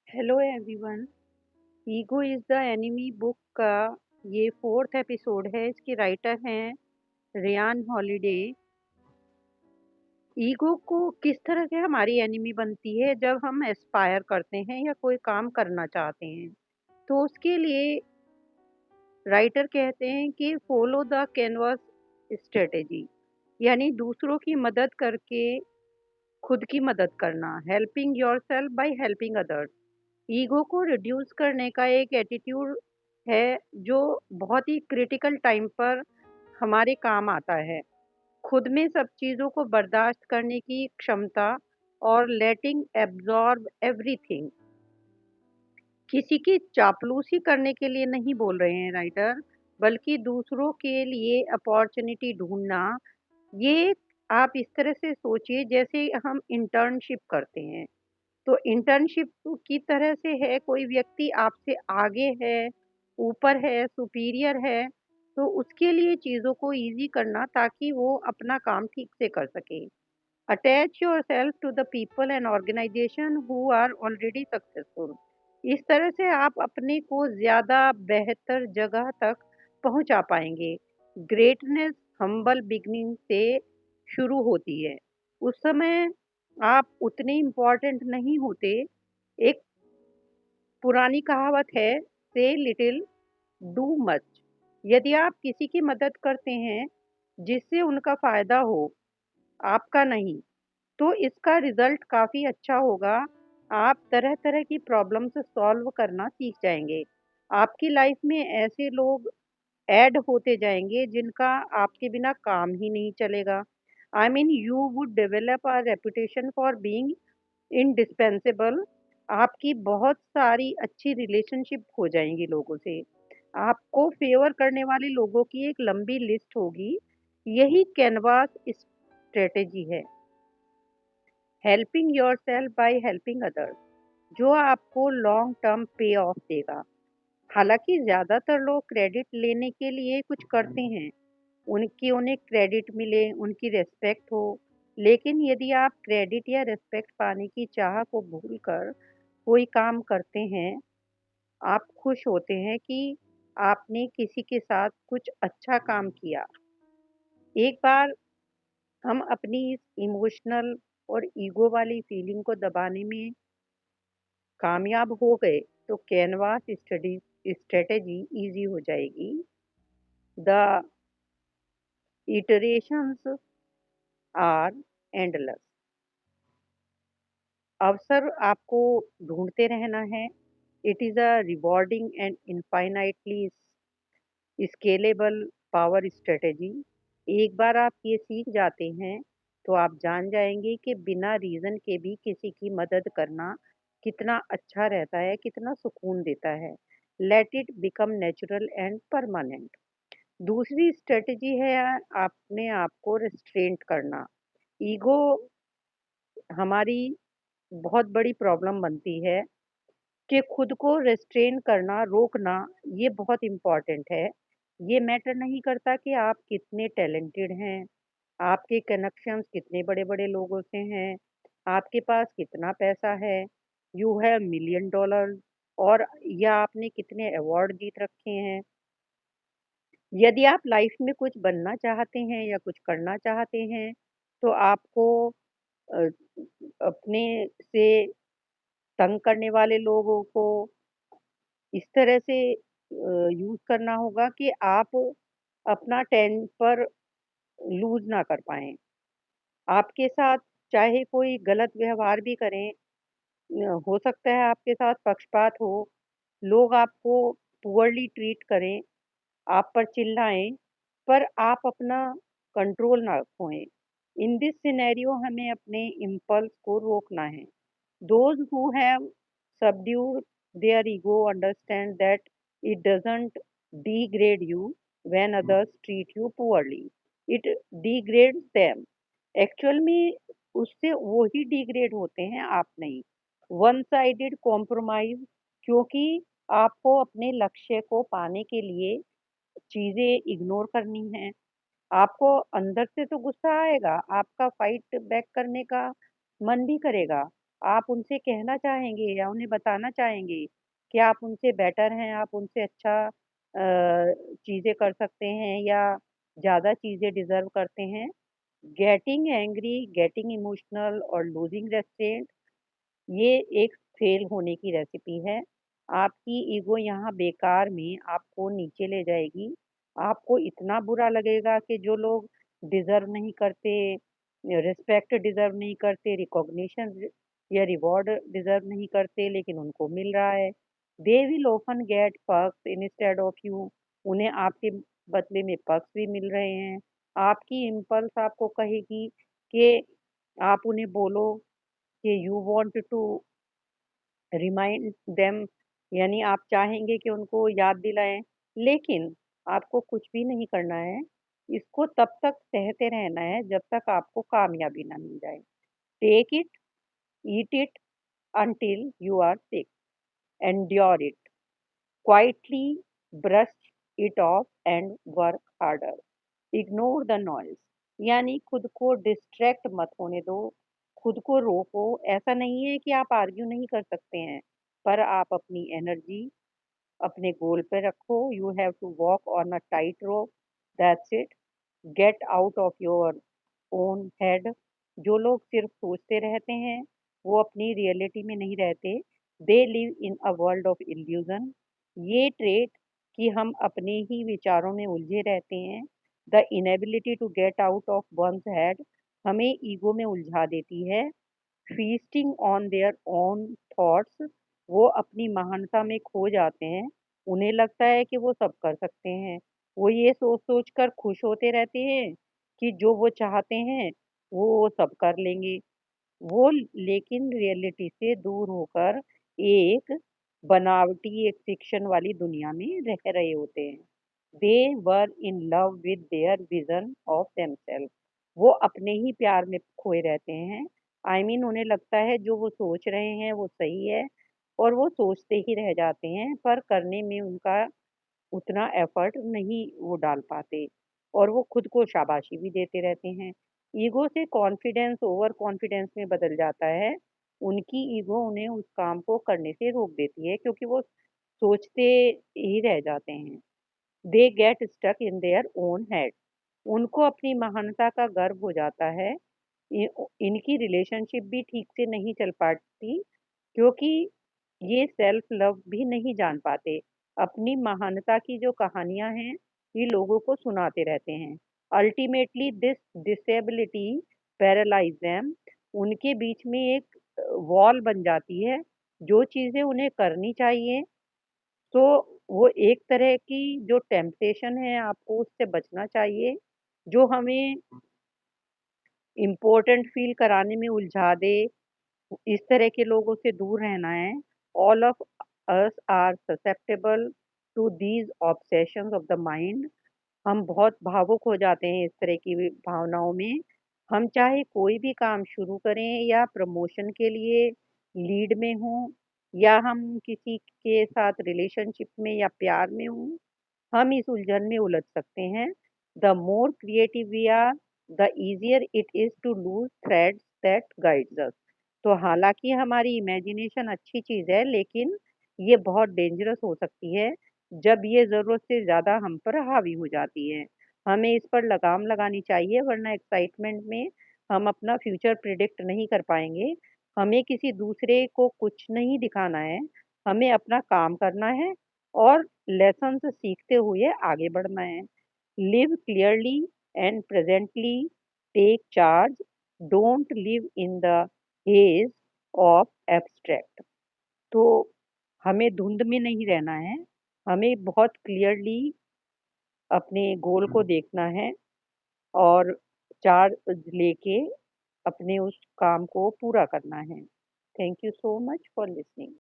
Hello everyone. Ego is the enemy book का ये fourth episode है। इसके राइटर हैं रियान हॉलिडे। ईगो को किस तरह से हमारी एनिमी बनती है जब हम एस्पायर करते हैं या कोई काम करना चाहते हैं, तो उसके लिए राइटर कहते हैं कि फॉलो द कैनवास स्ट्रेटेजी, यानी दूसरों की मदद करके खुद की मदद करना। Helping yourself by helping others ego को रिड्यूस करने का एक एटीट्यूड है जो बहुत ही क्रिटिकल टाइम पर हमारे काम आता है। खुद में सब चीज़ों को बर्दाश्त करने की क्षमता और लेटिंग एब्जॉर्ब एवरीथिंग। किसी की चापलूसी करने के लिए नहीं बोल रहे हैं राइटर, बल्कि दूसरों के लिए अपॉर्चुनिटी ढूंढना। ये आप इस तरह से सोचिए जैसे हम इंटर्नशिप करते हैं, तो इंटर्नशिप की तरह से है। कोई व्यक्ति आपसे आगे है, ऊपर है, सुपीरियर है, तो उसके लिए चीज़ों को इजी करना ताकि वो अपना काम ठीक से कर सके। Attach yourself to the people and organization who are already successful. इस तरह से आप अपने को ज़्यादा बेहतर जगह तक पहुंचा पाएंगे। ग्रेटनेस हम्बल बिगनिंग से शुरू होती है। उस समय आप उतने इम्पोर्टेंट नहीं होते। एक पुरानी कहावत है, से लिटिल डू मच। यदि आप किसी की मदद करते हैं जिससे उनका फायदा हो, आपका नहीं, तो इसका रिजल्ट काफ़ी अच्छा होगा। आप तरह तरह की प्रॉब्लम्स सॉल्व करना सीख जाएंगे। आपकी लाइफ में ऐसे लोग ऐड होते जाएंगे जिनका आपके बिना काम ही नहीं चलेगा। I mean you would develop a reputation for being indispensable. आपकी बहुत सारी अच्छी रिलेशनशिप हो जाएंगी लोगों से। आपको फेवर करने वाले लोगों की एक लंबी लिस्ट होगी। यही कैनवास स्ट्रेटेजी है, helping yourself by helping others, जो आपको लॉन्ग टर्म पे ऑफ देगा। हालांकि ज़्यादातर लोग क्रेडिट लेने के लिए कुछ करते हैं, उनकी उन्हें क्रेडिट मिले, उनकी रिस्पेक्ट हो। लेकिन यदि आप क्रेडिट या रिस्पेक्ट पाने की चाह को भूलकर कोई काम करते हैं, आप खुश होते हैं कि आपने किसी के साथ कुछ अच्छा काम किया। एक बार हम अपनी इस इमोशनल और ईगो वाली फीलिंग को दबाने में कामयाब हो गए, तो कैनवास स्टडी स्ट्रेटेजी इजी हो जाएगी। The iterations are endless. अवसर आपको ढूंढते रहना है। It is a rewarding and infinitely scalable power strategy. एक बार आप ये सीख जाते हैं, तो आप जान जाएंगे कि बिना रीज़न के भी किसी की मदद करना कितना अच्छा रहता है, कितना सुकून देता है। Let it become natural and permanent. दूसरी स्ट्रेटेजी है अपने आप को रिस्ट्रेंट करना। ईगो हमारी बहुत बड़ी प्रॉब्लम बनती है कि खुद को रेस्ट्रेन करना, रोकना, ये बहुत इम्पोर्टेंट है। ये मैटर नहीं करता कि आप कितने टैलेंटेड हैं, आपके कनेक्शंस कितने बड़े-बड़े लोगों से हैं, आपके पास कितना पैसा है, यू हैव मिलियन डॉलर्स, और या आपने कितने अवार्ड जीत रखे हैं। यदि आप लाइफ में कुछ बनना चाहते हैं या कुछ करना चाहते हैं, तो आपको अ, अपने से तंग करने वाले लोगों को इस तरह से यूज़ करना होगा कि आप अपना टेम्पर लूज़ ना कर पाएँ। आपके साथ चाहे कोई गलत व्यवहार भी करें, हो सकता है आपके साथ पक्षपात हो, लोग आपको पुअरली ट्रीट करें, आप पर चिल्लाएँ, पर आप अपना कंट्रोल ना खोएँ। इन दिस सिनेरियो हमें अपने इम्पल्स को रोकना है। Those who have subdued their ego understand that it doesn't degrade you when others treat you poorly. It degrades them. Actual में उससे वो ही डिग्रेड होते हैं, आप नहीं। वन साइडेड कॉम्प्रोमाइज, क्योंकि आपको अपने लक्ष्य को पाने के लिए चीज़ें इग्नोर करनी हैं। आपको अंदर से तो गुस्सा आएगा, आपका फाइट बैक करने का मन भी करेगा, आप उनसे कहना चाहेंगे या उन्हें बताना चाहेंगे कि आप उनसे बेटर हैं, आप उनसे अच्छा चीज़ें कर सकते हैं या ज़्यादा चीज़ें डिज़र्व करते हैं। गेटिंग एंग्री, गेटिंग इमोशनल और लूजिंग रेस्ट्रेंट, ये एक फेल होने की रेसिपी है। आपकी ईगो यहाँ बेकार में आपको नीचे ले जाएगी। आपको इतना बुरा लगेगा कि जो लोग डिज़र्व नहीं करते, रिस्पेक्ट डिज़र्व नहीं करते, रिकॉग्निशन या रिवॉर्ड डिज़र्व नहीं करते लेकिन उनको मिल रहा है। They will often get perks instead of you. उन्हें आपके बदले में पर्क्स भी मिल रहे हैं। आपकी इम्पल्स आपको कहेगी कि आप उन्हें बोलो कि you want to remind them, यानी आप चाहेंगे कि उनको याद दिलाएं, लेकिन आपको कुछ भी नहीं करना है। इसको तब तक सहते रहना है जब तक आपको कामयाबी ना मिल जाए। Take it, eat it until you are sick. Endure it. Quietly brush it off and work harder. Ignore the noise, यानी खुद को डिस्ट्रैक्ट मत होने दो, खुद को रोको। ऐसा नहीं है कि आप आर्ग्यू नहीं कर सकते हैं, पर आप अपनी एनर्जी अपने गोल पे रखो। You have to walk on a tight rope, that's it. Get out of your own head. जो लोग सिर्फ सोचते रहते हैं वो अपनी रियलिटी में नहीं रहते, they live in a world of illusion. ये ट्रेट कि हम अपने ही विचारों में उलझे रहते हैं, the inability to get out of one's head, हमें ईगो में उलझा देती है। Feasting on their own thoughts, वो अपनी महानता में खो जाते हैं। उन्हें लगता है कि वो सब कर सकते हैं। वो ये सोच सोच कर खुश होते रहते हैं कि जो वो चाहते हैं वो सब कर लेंगे। वो लेकिन रियलिटी से दूर होकर एक बनावटी, एक फिक्शन वाली दुनिया में रह रहे होते हैं। They were in love with their vision of themselves, वो अपने ही प्यार में खोए रहते हैं। उन्हें लगता है जो वो सोच रहे हैं वो सही है, और वो सोचते ही रह जाते हैं, पर करने में उनका उतना एफर्ट नहीं वो डाल पाते, और वो खुद को शाबाशी भी देते रहते हैं। ईगो से कॉन्फिडेंस ओवर कॉन्फिडेंस में बदल जाता है। उनकी ईगो उन्हें उस काम को करने से रोक देती है क्योंकि वो सोचते ही रह जाते हैं। They get stuck in their own head, उनको अपनी महानता का गर्व हो जाता है। इनकी रिलेशनशिप भी ठीक से नहीं चल पाती क्योंकि ये सेल्फ लव भी नहीं जान पाते। अपनी महानता की जो कहानियां हैं ये लोगों को सुनाते रहते हैं। Ultimately this disability paralyse them, उनके बीच में एक वॉल बन जाती है। जो चीजें उन्हें करनी चाहिए, तो वो एक तरह की जो टेम्पटेशन है आपको उससे बचना चाहिए, जो हमें इम्पोर्टेंट फील कराने में उलझा दे, इस तरह के लोगों से दूर रहना है। All of us are susceptible to these obsessions of the mind, हम बहुत भावुक हो जाते हैं इस तरह की भावनाओं में। हम चाहे कोई भी काम शुरू करें या प्रमोशन के लिए लीड में हों, या हम किसी के साथ रिलेशनशिप में या प्यार में हों, हम इस उलझन में उलझ सकते हैं। The more creative we are, the easier it is to lose threads that guides us. तो हालांकि हमारी इमेजिनेशन अच्छी चीज है, लेकिन ये बहुत डेंजरस हो सकती है जब ये जरूरत से ज्यादा हम पर हावी हो जाती है। हमें इस पर लगाम लगानी चाहिए, वरना एक्साइटमेंट में हम अपना फ्यूचर प्रिडिक्ट नहीं कर पाएंगे। हमें किसी दूसरे को कुछ नहीं दिखाना है, हमें अपना काम करना है और लेसन्स सीखते हुए आगे बढ़ना है। Live clearly and presently, take charge, don't live in the haze of abstract. तो हमें धुंध में नहीं रहना है, हमें बहुत क्लियरली अपने गोल को देखना है और चार्ज लेके अपने उस काम को पूरा करना है। Thank you so much for listening.